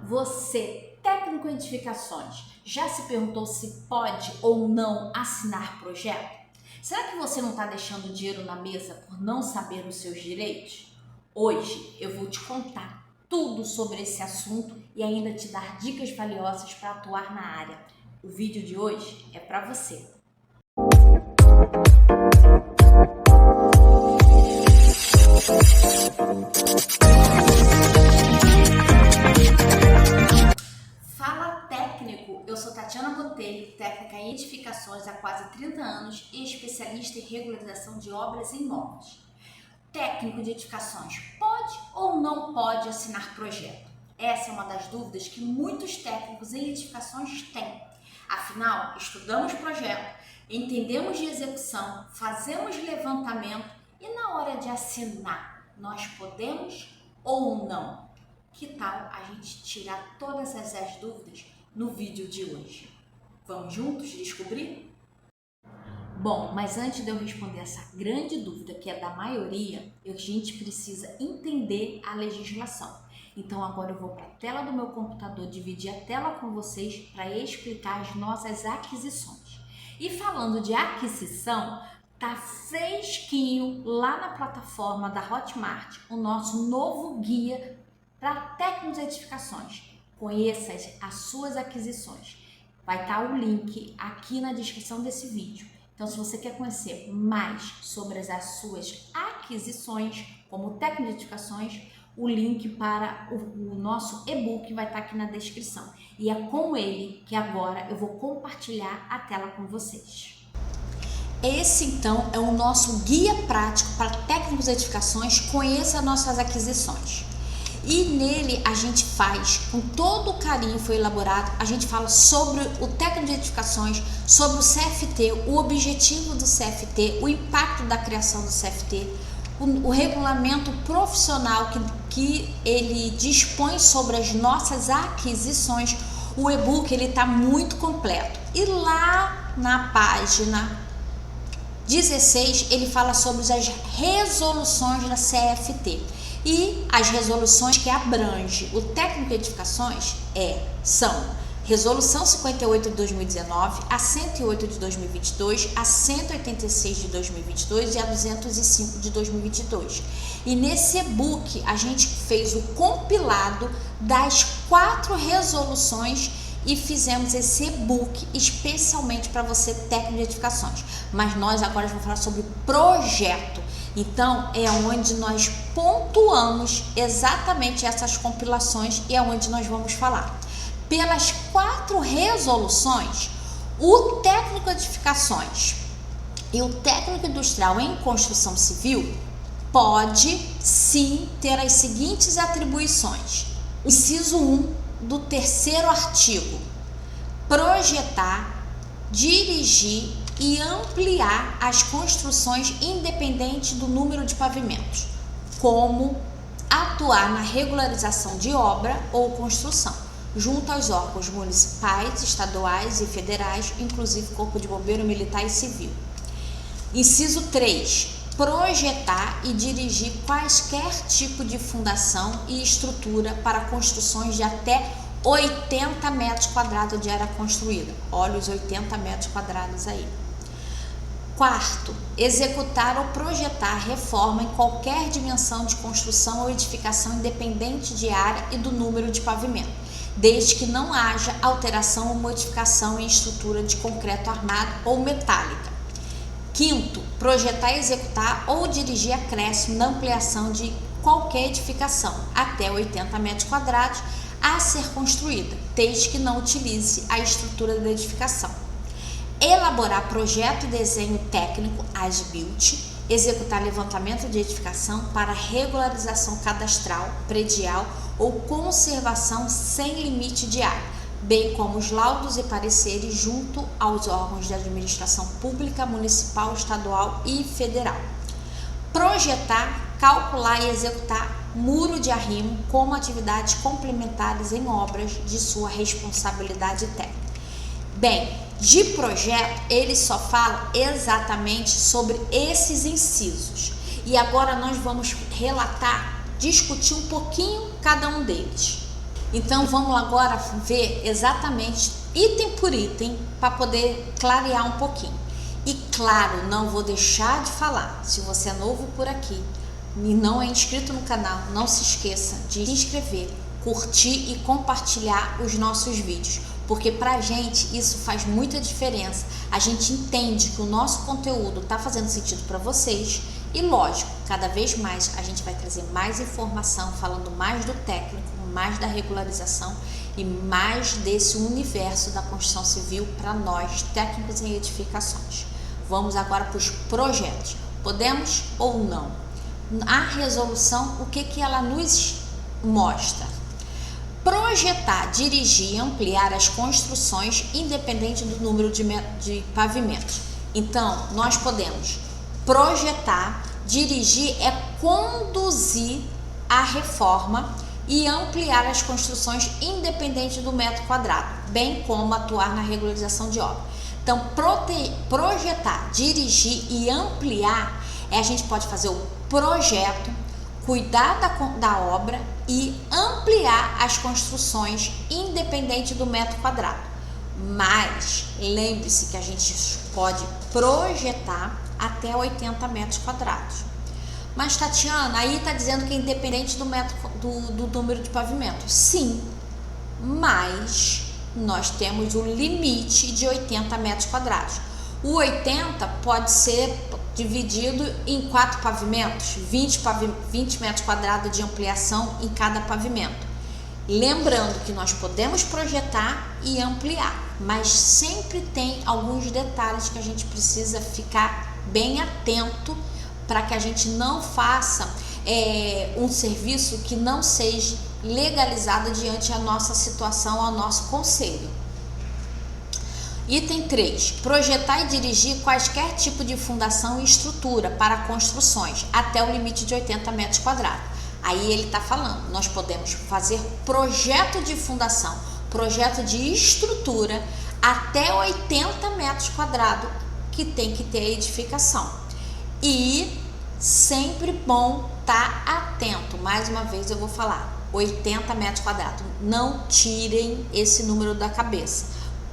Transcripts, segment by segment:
Você, técnico em edificações, já se perguntou se pode ou não assinar projeto? Será que você não está deixando dinheiro na mesa por não saber os seus direitos? Hoje eu vou te contar tudo sobre esse assunto e ainda te dar dicas valiosas para atuar na área. O vídeo de hoje é para você. Fala técnico, eu sou Tatiana Botelho, técnica em edificações há quase 30 anos e especialista em regularização de obras e imóveis. Técnico de edificações pode ou não pode assinar projeto? Essa é uma das dúvidas que muitos técnicos em edificações têm. Afinal, estudamos projeto, entendemos de execução, fazemos levantamento e na hora de assinar, nós podemos ou não? Que tal a gente tirar todas essas dúvidas no vídeo de hoje? Vamos juntos descobrir? Bom, mas antes de eu responder essa grande dúvida, que é da maioria, a gente precisa entender a legislação. Então agora eu vou para a tela do meu computador, dividir a tela com vocês para explicar as nossas aquisições. E falando de aquisição, tá fresquinho lá na plataforma da Hotmart o nosso novo guia para técnicos de edificações. Conheça as suas aquisições. Vai estar o link aqui na descrição desse vídeo. Então, se você quer conhecer mais sobre as suas aquisições como técnico de edificações, o link para o nosso e-book vai estar aqui na descrição. E é com ele que agora eu vou compartilhar a tela com vocês. Esse, então, é o nosso guia prático para técnicos de edificações. Conheça nossas aquisições. E nele a gente faz, com todo o carinho foi elaborado, a gente fala sobre o técnico de edificações, sobre o CFT, o objetivo do CFT, o impacto da criação do CFT, o regulamento profissional que ele dispõe sobre as nossas aquisições. O e-book ele está muito completo. E lá na página 16 ele fala sobre as resoluções da CFT. E as resoluções que abrange o técnico de edificações são Resolução 58 de 2019, a 108 de 2022, a 186 de 2022 e a 205 de 2022. E nesse e-book a gente fez o compilado das 4 resoluções e fizemos esse e-book especialmente para você, técnico de edificações. Mas nós agora vamos falar sobre projeto. Então, é onde nós pontuamos exatamente essas compilações e é onde nós vamos falar. Pelas 4 resoluções, o técnico de edificações e o técnico industrial em construção civil pode sim ter as seguintes atribuições. Inciso 1 do 3º artigo: projetar, dirigir e ampliar as construções independente do número de pavimentos, como atuar na regularização de obra ou construção, junto aos órgãos municipais, estaduais e federais, inclusive Corpo de Bombeiro, Militar e Civil. Inciso 3. Projetar e dirigir quaisquer tipo de fundação e estrutura para construções de até 80 metros quadrados de área construída. Olha os 80 metros quadrados aí. 4. Executar ou projetar reforma em qualquer dimensão de construção ou edificação independente de área e do número de pavimento, desde que não haja alteração ou modificação em estrutura de concreto armado ou metálica. 5. Projetar, executar ou dirigir acréscimo na ampliação de qualquer edificação até 80 metros quadrados a ser construída, desde que não utilize a estrutura da edificação. Elaborar projeto e desenho técnico as-built, executar levantamento de edificação para regularização cadastral, predial ou conservação sem limite de área, bem como os laudos e pareceres junto aos órgãos de administração pública, municipal, estadual e federal. Projetar, calcular e executar muro de arrimo como atividades complementares em obras de sua responsabilidade técnica. Bem, de projeto, ele só fala exatamente sobre esses incisos. E agora nós vamos relatar, discutir um pouquinho cada um deles. Então vamos agora ver exatamente item por item para poder clarear um pouquinho. E claro, não vou deixar de falar, se você é novo por aqui e não é inscrito no canal, não se esqueça de se inscrever, curtir e compartilhar os nossos vídeos, porque pra gente isso faz muita diferença. A gente entende que o nosso conteúdo está fazendo sentido para vocês e, lógico, cada vez mais a gente vai trazer mais informação, falando mais do técnico, mais da regularização e mais desse universo da construção civil para nós, técnicos em edificações. Vamos agora para os projetos. Podemos ou não? A resolução, o que ela nos mostra? Projetar, dirigir e ampliar as construções independente do número de pavimentos. Então, nós podemos projetar, dirigir é conduzir a reforma e ampliar as construções independente do metro quadrado, bem como atuar na regularização de obra. Então, projetar, dirigir e ampliar, a gente pode fazer o projeto, cuidar da obra e ampliar as construções independente do metro quadrado. Mas lembre-se que a gente pode projetar até 80 metros quadrados. Mas, Tatiana, aí está dizendo que é independente do número de pavimentos. Sim, mas nós temos um limite de 80 metros quadrados. O 80 pode ser dividido em 4 pavimentos, 20 metros quadrados de ampliação em cada pavimento. Lembrando que nós podemos projetar e ampliar, mas sempre tem alguns detalhes que a gente precisa ficar bem atento para que a gente não faça um serviço que não seja legalizado diante da nossa situação, ao nosso conselho. Item 3. Projetar e dirigir quaisquer tipo de fundação e estrutura para construções até o limite de 80 metros quadrados. Aí ele está falando, nós podemos fazer projeto de fundação, projeto de estrutura até 80 metros quadrados que tem que ter edificação. E sempre bom estar atento, mais uma vez eu vou falar, 80 metros quadrados, não tirem esse número da cabeça.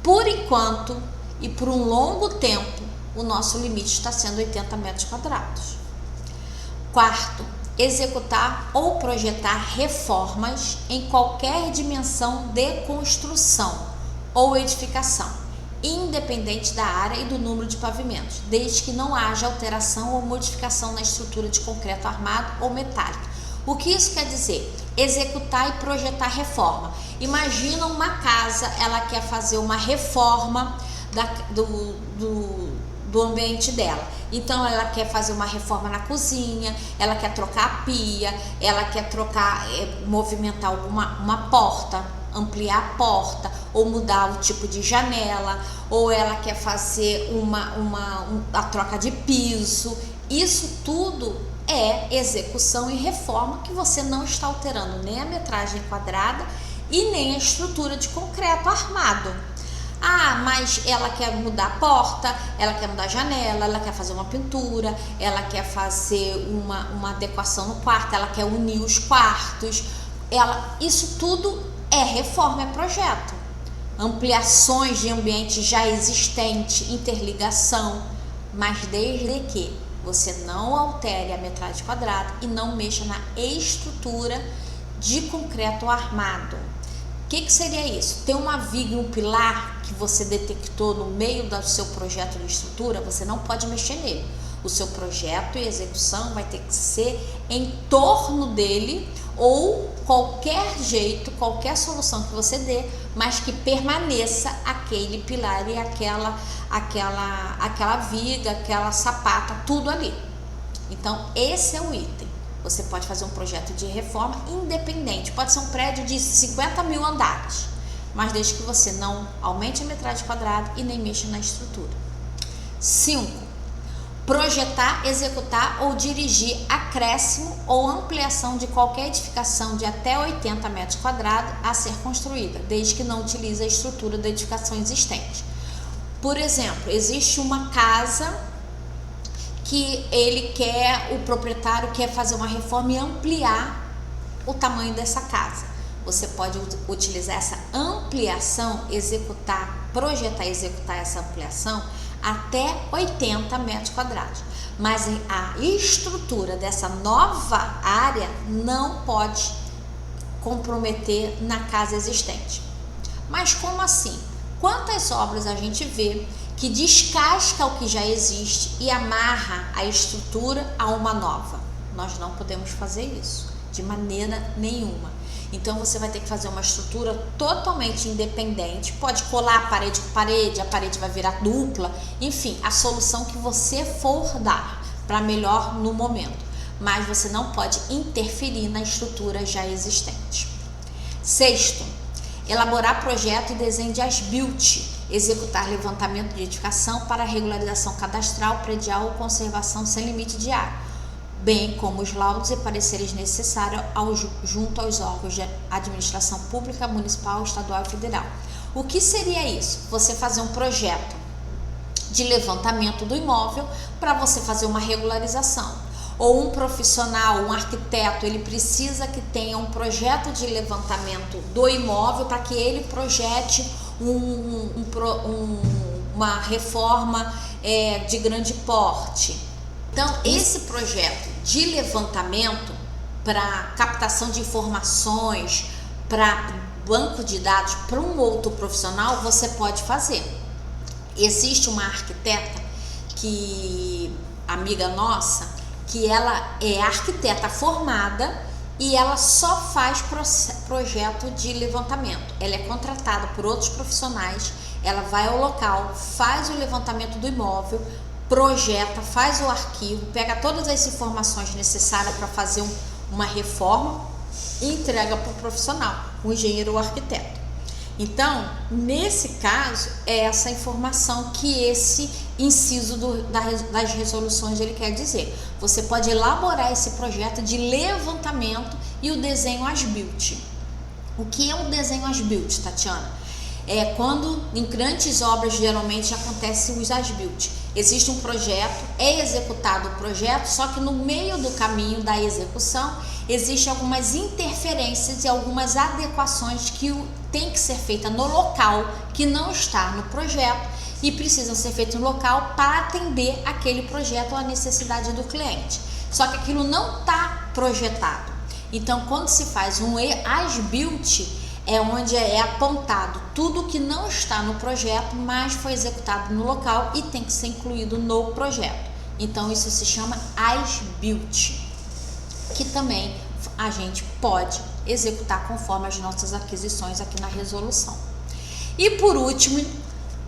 Por enquanto e por um longo tempo, o nosso limite está sendo 80 metros quadrados. Quarto, executar ou projetar reformas em qualquer dimensão de construção ou edificação, independente da área e do número de pavimentos, desde que não haja alteração ou modificação na estrutura de concreto armado ou metálico. O que isso quer dizer? Executar e projetar reforma. Imagina uma casa, ela quer fazer uma reforma do ambiente dela. Então ela quer fazer uma reforma na cozinha, ela quer trocar a pia, ela quer movimentar uma porta, ampliar a porta, ou mudar o tipo de janela, ou ela quer fazer a troca de piso. Isso tudo é execução e reforma que você não está alterando nem a metragem quadrada e nem a estrutura de concreto armado. Ah, mas ela quer mudar a porta, ela quer mudar a janela, ela quer fazer uma pintura, ela quer fazer uma adequação no quarto, ela quer unir os quartos. Isso tudo é reforma, é projeto. Ampliações de ambiente já existente, interligação, mas desde que você não altere a metragem quadrada e não mexa na estrutura de concreto armado. O que seria isso? Tem uma viga e um pilar que você detectou no meio do seu projeto de estrutura, você não pode mexer nele. O seu projeto e execução vai ter que ser em torno dele, ou qualquer jeito, qualquer solução que você dê, mas que permaneça aquele pilar e aquela viga, aquela sapata, tudo ali. Então esse é o item. Você pode fazer um projeto de reforma independente, pode ser um prédio de 50 mil andares, mas desde que você não aumente a metragem quadrada e nem mexa na estrutura. 5. Projetar, executar ou dirigir acréscimo ou ampliação de qualquer edificação de até 80 metros quadrados a ser construída, desde que não utilize a estrutura da edificação existente. Por exemplo, existe uma casa que o proprietário quer fazer uma reforma e ampliar o tamanho dessa casa. você pode utilizar essa ampliação, projetar e executar essa ampliação até 80 metros quadrados. Mas a estrutura dessa nova área não pode comprometer na casa existente. Mas como assim? Quantas obras a gente vê que descasca o que já existe e amarra a estrutura a uma nova? Nós não podemos fazer isso de maneira nenhuma. Então você vai ter que fazer uma estrutura totalmente independente, pode colar parede com parede, a parede vai virar dupla, enfim, a solução que você for dar para melhor no momento, mas você não pode interferir na estrutura já existente. Sexto, elaborar projeto e desenho de as-built, executar levantamento de edificação para regularização cadastral, predial ou conservação sem limite de área, bem como os laudos e pareceres necessários junto aos órgãos de administração pública, municipal, estadual e federal. O que seria isso? Você fazer um projeto de levantamento do imóvel para você fazer uma regularização. Ou um profissional, um arquiteto, ele precisa que tenha um projeto de levantamento do imóvel para que ele projete uma reforma de grande porte. Então, esse projeto de levantamento para captação de informações, para banco de dados, para um outro profissional, você pode fazer. Existe uma arquiteta amiga nossa, que ela é arquiteta formada e ela só faz projeto de levantamento. Ela é contratada por outros profissionais, ela vai ao local, faz o levantamento do imóvel, projeta, faz o arquivo, pega todas as informações necessárias para fazer uma reforma e entrega para o profissional, o engenheiro ou arquiteto. Então, nesse caso, é essa informação que esse inciso das resoluções ele quer dizer. Você pode elaborar esse projeto de levantamento e o desenho as-built. O que é um desenho as-built, Tatiana? É quando em grandes obras geralmente acontece os as-built. Existe um projeto, é executado o projeto, só que no meio do caminho da execução existem algumas interferências e algumas adequações que tem que ser feita no local que não está no projeto e precisam ser feitas no local para atender aquele projeto ou a necessidade do cliente. Só que aquilo não está projetado. Então, quando se faz um as-built, é onde é apontado tudo que não está no projeto, mas foi executado no local e tem que ser incluído no projeto. Então, isso se chama as-built, que também a gente pode executar conforme as nossas aquisições aqui na resolução. E por último,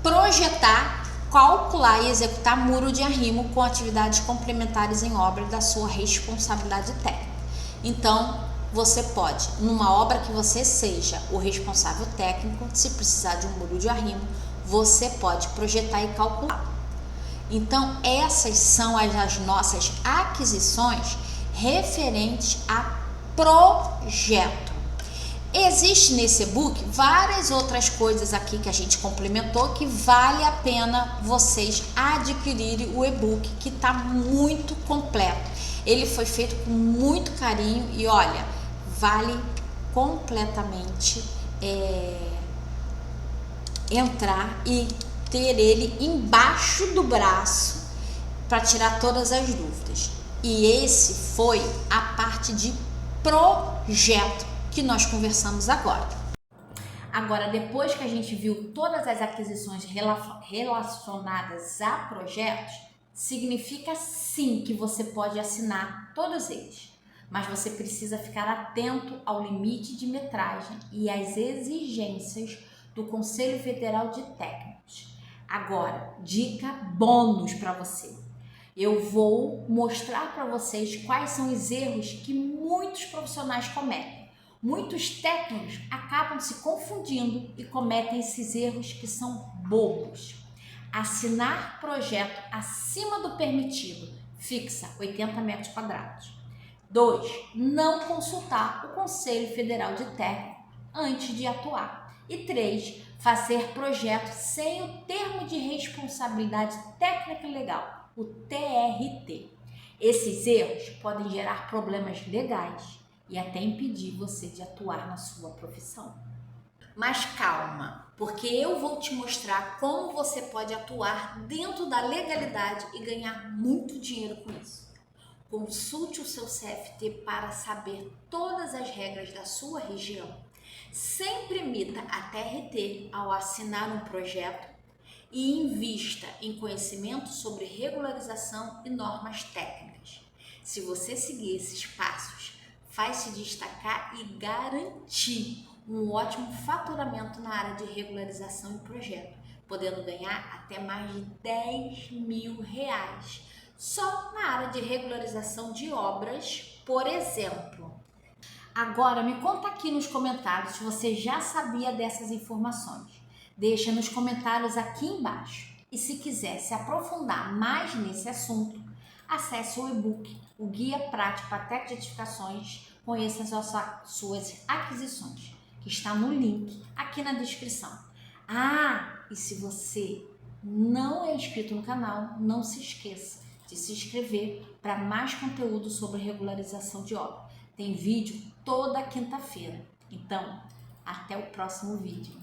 projetar, calcular e executar muro de arrimo com atividades complementares em obra da sua responsabilidade técnica. Então, você pode, numa obra que você seja o responsável técnico, se precisar de um muro de arrimo, você pode projetar e calcular. Então, essas são as nossas aquisições referentes a projeto. Existe nesse e-book várias outras coisas aqui que a gente complementou que vale a pena vocês adquirirem o e-book, que está muito completo. Ele foi feito com muito carinho e olha, vale completamente entrar e ter ele embaixo do braço para tirar todas as dúvidas. E esse foi a parte de projeto que nós conversamos agora. Agora, depois que a gente viu todas as aquisições relacionadas a projetos, significa sim que você pode assinar todos eles, mas você precisa ficar atento ao limite de metragem e às exigências do Conselho Federal de Técnicos. Agora, dica bônus para você. Eu vou mostrar para vocês quais são os erros que muitos profissionais cometem. Muitos técnicos acabam se confundindo e cometem esses erros que são bobos. Assinar projeto acima do permitido, fixa 80 metros quadrados. 2. Não consultar o Conselho Federal de Técnicos antes de atuar. E 3. Fazer projeto sem o termo de responsabilidade técnica e legal, o TRT. Esses erros podem gerar problemas legais e até impedir você de atuar na sua profissão. Mas calma, porque eu vou te mostrar como você pode atuar dentro da legalidade e ganhar muito dinheiro com isso. Consulte o seu CFT para saber todas as regras da sua região. Sempre emita a TRT ao assinar um projeto e invista em conhecimento sobre regularização e normas técnicas. Se você seguir esses passos, faz se destacar e garantir um ótimo faturamento na área de regularização e projeto, podendo ganhar até mais de R$10.000 só na área de regularização de obras, por exemplo. Agora me conta aqui nos comentários se você já sabia dessas informações. Deixa nos comentários aqui embaixo. E se quiser se aprofundar mais nesse assunto, acesse o e-book, o Guia Prático para Técnica de Edificações, conheça as suas aquisições, que está no link aqui na descrição. E se você não é inscrito no canal, não se esqueça de se inscrever para mais conteúdo sobre regularização de obra. Tem vídeo toda quinta-feira. Então, até o próximo vídeo.